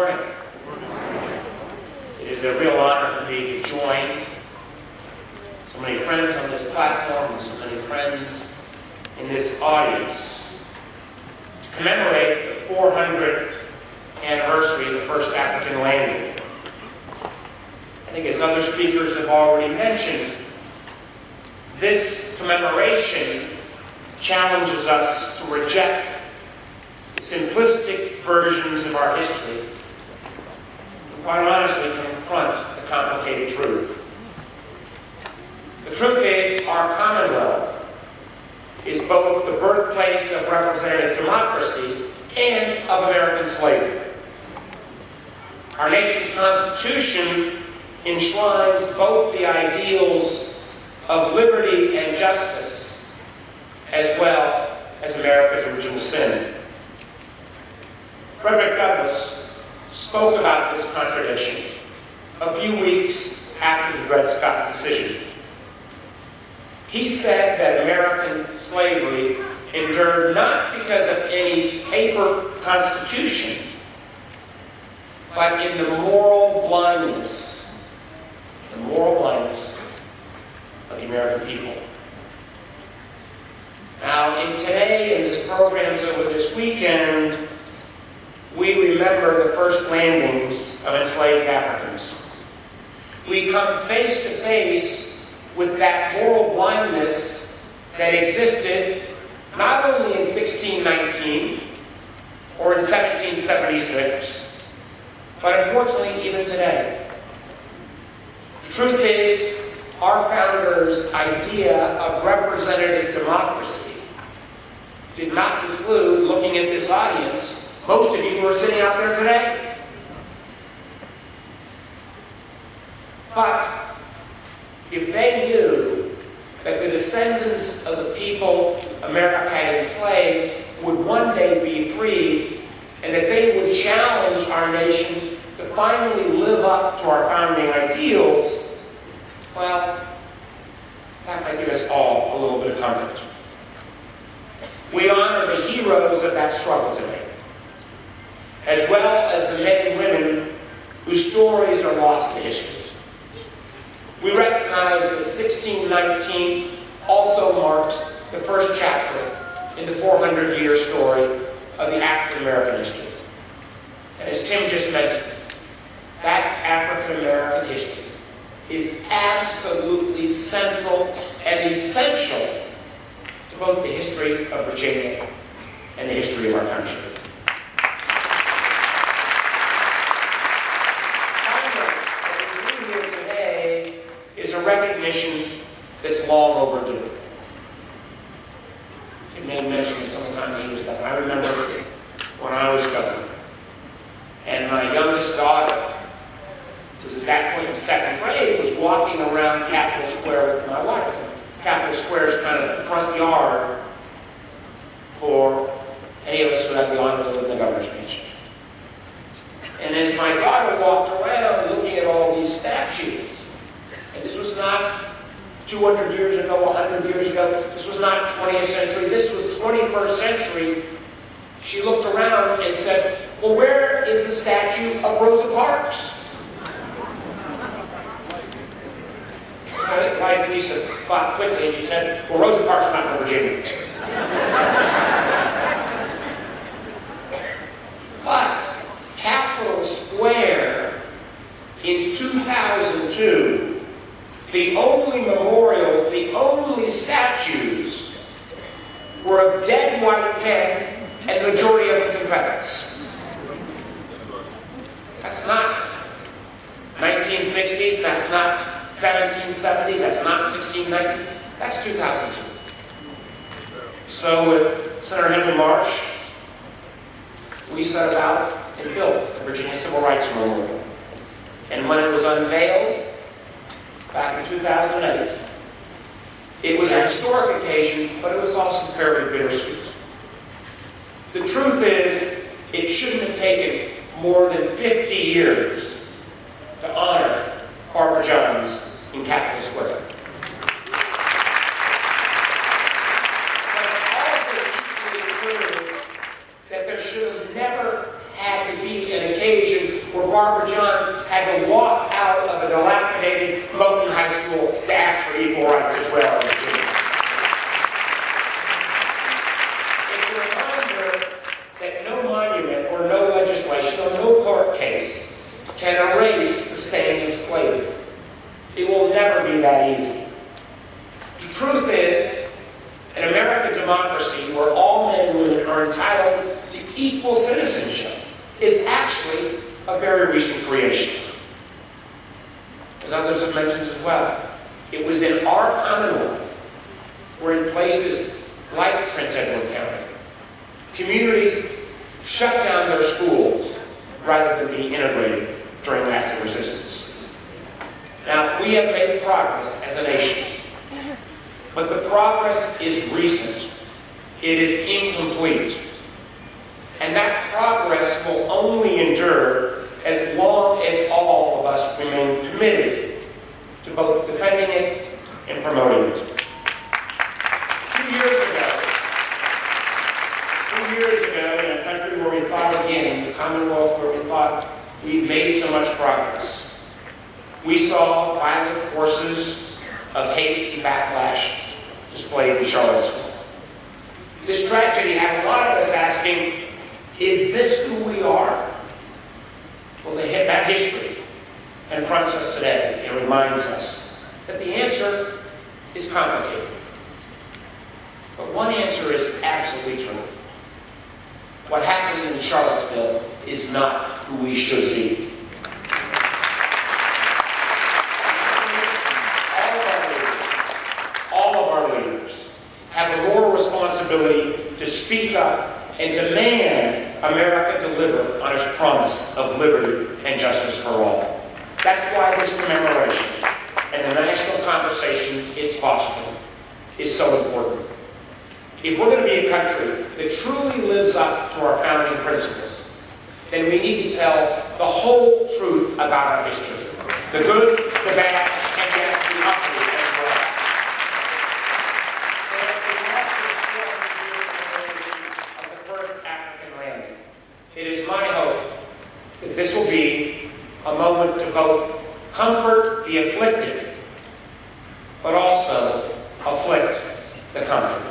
morning. It is a real honor for me to join so many friends on this platform and so many friends in this audience to commemorate the 400th anniversary of the first African landing. I think, as other speakers have already mentioned, this commemoration challenges us to reject the simplistic versions of our history and, quite honestly, confront the complicated truth. The truth is, our Commonwealth is both the birthplace of representative democracy and of American slavery. Our nation's Constitution enshrines both the ideals of liberty and justice, as well as America's original sin. Frederick Douglass spoke about this contradiction a few weeks after the Dred Scott decision. He said that American slavery endured not because of any paper constitution, but in the moral blindness of the American people. Now, in this programs over this weekend, we remember the first landings of enslaved Africans. We come face to face with that moral blindness that existed not only in 1619 or in 1776, but unfortunately even today. The truth is, our founders' idea of representative democracy did not include looking at this audience, most of you who are sitting out there today. But if they knew that the descendants of the people America had enslaved would one day be free, and that they would challenge our nation to finally live up to our founding ideals, well, that might give us all a little bit of comfort. We honor the heroes of that struggle today, as well as the men and women whose stories are lost to history. We recognize that 1619 also marks the first chapter in the 400-year story of the African American history. And as Tim just mentioned, that African American history is absolutely central and essential to both the history of Virginia and the history of our country. Is a recognition that's long overdue. It made mention sometime he was governor. I remember when I was governor, and my youngest daughter, who was at that point in second grade, was walking around Capitol Square with my wife. Capitol Square is kind of the front yard for any of us who have the honor to live in the governor's mansion. And as my daughter walked around looking at all these statues, and this was not 200 years ago, 100 years ago. This was not 20th century. This was 21st century. She looked around and said, well, where is the statue of Rosa Parks? My wife Lisa thought quickly and she said, well, Rosa Parks is not from Virginia. But Capitol Square in 2002, the only memorials, the only statues were of dead white men, and the majority of them Confederates. That's not 1960s, that's not 1770s, that's not 1690s, that's 2002. So with Senator Henry Marsh, we set about and built the Virginia Civil Rights Memorial. And when it was unveiled, back in 2008, it was a historic occasion, but it was also very bittersweet. The truth is, it shouldn't have taken more than 50 years to honor Barbara Johns in Capitol Square. But also equally true that there should have never had to be an occasion had to walk out of a dilapidated Moton High School to ask for equal rights as well as kids. It's a reminder that no monument or no legislation or no court case can erase the stain of slavery. It will never be that easy. The truth is, an American democracy where all men and women are entitled to equal citizenship is actually a very recent creation. As others have mentioned as well, it was in our Commonwealth where in places like Prince Edward County, communities shut down their schools rather than be integrated during lasting resistance. Now, we have made progress as a nation, but the progress is recent. It is incomplete. And that progress will only endure as long as all of us remain committed to both defending it and promoting it. 2 years ago, in a country where we thought again, the Commonwealth where we thought we'd made so much progress, we saw violent forces of hate and backlash displayed in Charlottesville. This tragedy had a lot of us asking, is this who we are? Well, that history confronts us today and reminds us that the answer is complicated. But one answer is absolutely true. What happened in Charlottesville is not who we should be. All of our leaders have a moral responsibility to speak up and demand America deliver on its promise of liberty and justice for all. That's why this commemoration and the national conversation it's fostering is so important. If we're going to be a country that truly lives up to our founding principles, then we need to tell the whole truth about our history. The good, the bad, and yes, the ugly as well. Of the first African landing. It is my hope that this will be a moment to both comfort the afflicted, but also afflict the comforted.